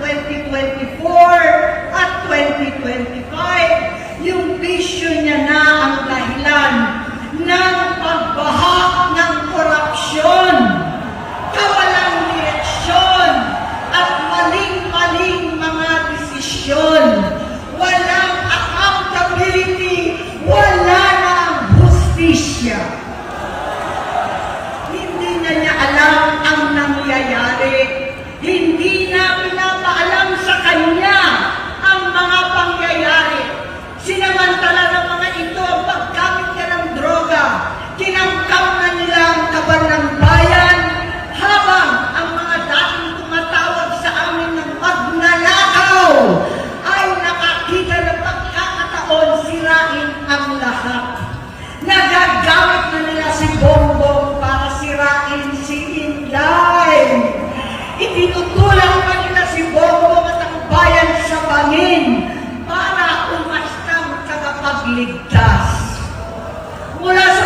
2024 at 2025. Yung bisyo niya na ang dahilan ng pagbaha ng korupsyon, kawalang direksyon, at maling-maling mga desisyon. Walang accountability, wala na ang hustisya. Hindi na niya alam ang nangyayari. Hindi na pinapaalam sa kanya ang mga pangyayari. Sinamantala ng mga ito ang paggamit niya ng droga. Kinangkam na nila ang kaban ng bayan, habang ang mga dating tumatawag sa amin ng magnanakaw ay nakakita ng pagkakataon sirain ang lahat. Nagagamit na nila si Bongbong para sirain si Inday. Itinutulak pa nila si Bongbong at ang bayan sa bangin para umastang tagapagligtas. Mula sa